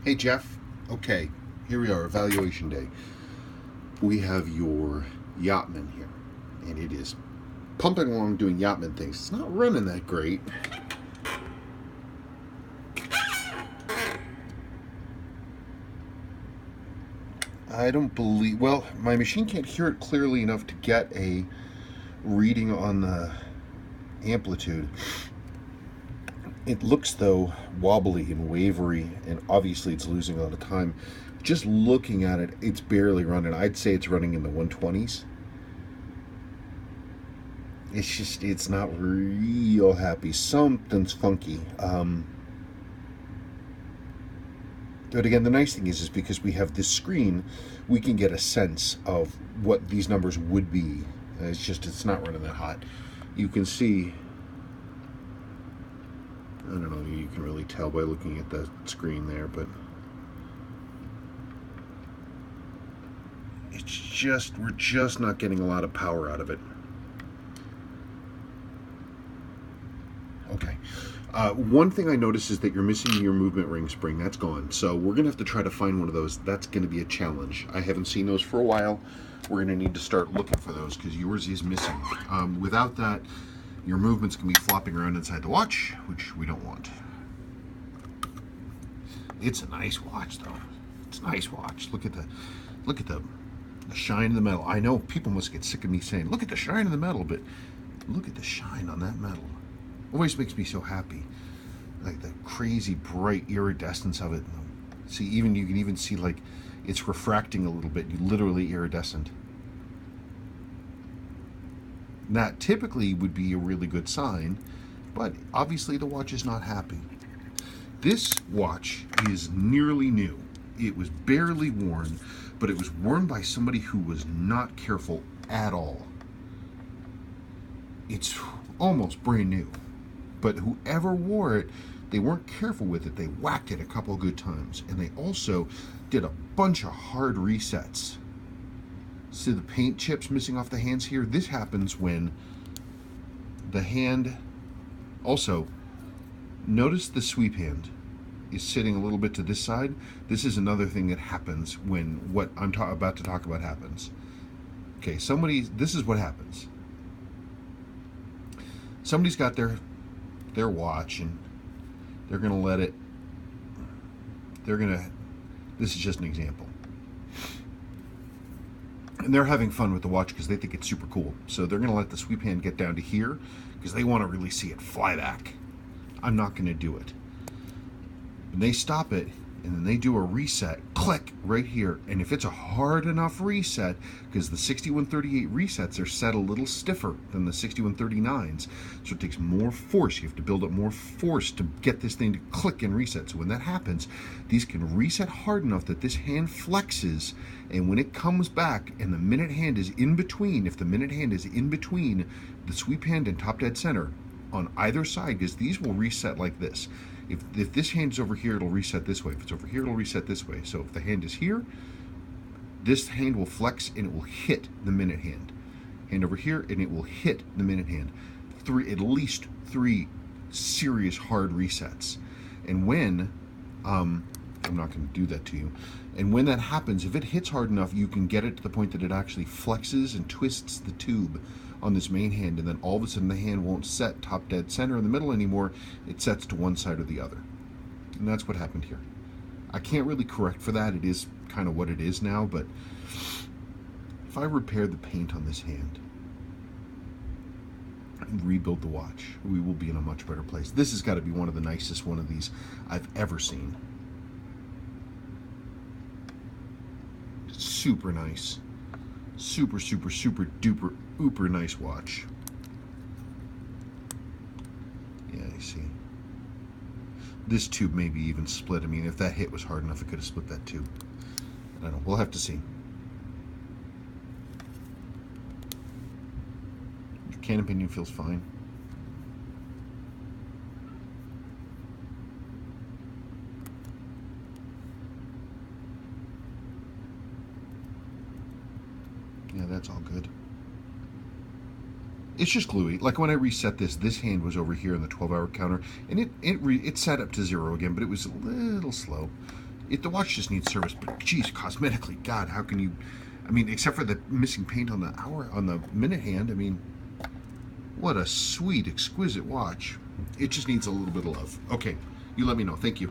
Hey Jeff, okay, here we are, evaluation day. We have your Yachtman here, and it is pumping along doing Yachtman things. It's not running that great. I don't believe, well, my machine can't hear it clearly enough to get a reading on the amplitude. It looks, though, wobbly and wavery, and obviously it's losing a lot of time. Just looking at it, it's barely running. I'd say it's running in the 120s. It's not real happy. Something's funky. But again, the nice thing is because we have this screen, we can get a sense of what these numbers would be. It's not running that hot. You can see, I don't know, you can really tell by looking at the screen there, but we're just not getting a lot of power out of it. Okay. One thing I noticed is that you're missing your movement ring spring. That's gone. So we're going to have to try to find one of those. That's going to be a challenge. I haven't seen those for a while. We're going to need to start looking for those because yours is missing. Without that, your movements can be flopping around inside the watch, which we don't want. It's a nice watch, though. It's a nice watch. Look at the shine of the metal. I know people must get sick of me saying, look at the shine of the metal, but look at the shine on that metal. Always makes me so happy, like the crazy bright iridescence of it. See, you can even see like it's refracting a little bit. Literally iridescent. That typically would be a really good sign, but obviously the watch is not happy. This watch is nearly new. It was barely worn, but it was worn by somebody who was not careful at all. It's almost brand new. But whoever wore it, they weren't careful with it. They whacked it a couple of good times. And they also did a bunch of hard resets. See the paint chips missing off the hands here? This happens when the hand... Also, notice the sweep hand is sitting a little bit to this side. This is another thing that happens when what I'm about to talk about happens. Okay, this is what happens. Somebody's got their watch and they're going to let it, this is just an example. And they're having fun with the watch because they think it's super cool. So they're going to let the sweep hand get down to here because they want to really see it fly back. I'm not going to do it. And they stop it and then they do a reset, click right here. And if it's a hard enough reset, because the 6138 resets are set a little stiffer than the 6139s, so it takes more force. You have to build up more force to get this thing to click and reset. So when that happens, these can reset hard enough that this hand flexes, and when it comes back and the minute hand is in between, if the minute hand is in between the sweep hand and top dead center on either side, because these will reset like this. If this hand is over here, it'll reset this way. If it's over here, it'll reset this way. So if the hand is here, this hand will flex and it will hit the minute hand. Hand over here, and it will hit the minute hand. At least three serious hard resets. And when, I'm not going to do that to you. And when that happens, if it hits hard enough, you can get it to the point that it actually flexes and twists the tube on this main hand, and then all of a sudden the hand won't set top dead center in the middle anymore. It sets to one side or the other. And that's what happened here. I can't really correct for that. It is kind of what it is now, but if I repair the paint on this hand and rebuild the watch, we will be in a much better place. This has got to be one of the nicest one of these I've ever seen. Super nice. Super, super, super duper, uber nice watch. Yeah, you see. This tube maybe even split. I mean, if that hit was hard enough, it could have split that tube. I don't know. We'll have to see. The cannon pinion feels fine. Yeah, that's all good. It's just gluey. Like when I reset this hand was over here in the 12-hour counter, and it set up to 0 again, but it was a little slow. The watch just needs service, but geez, cosmetically, God, how can you? I mean, except for the missing paint on the hour, on the minute hand. I mean, what a sweet, exquisite watch. It just needs a little bit of love. Okay, you let me know. Thank you.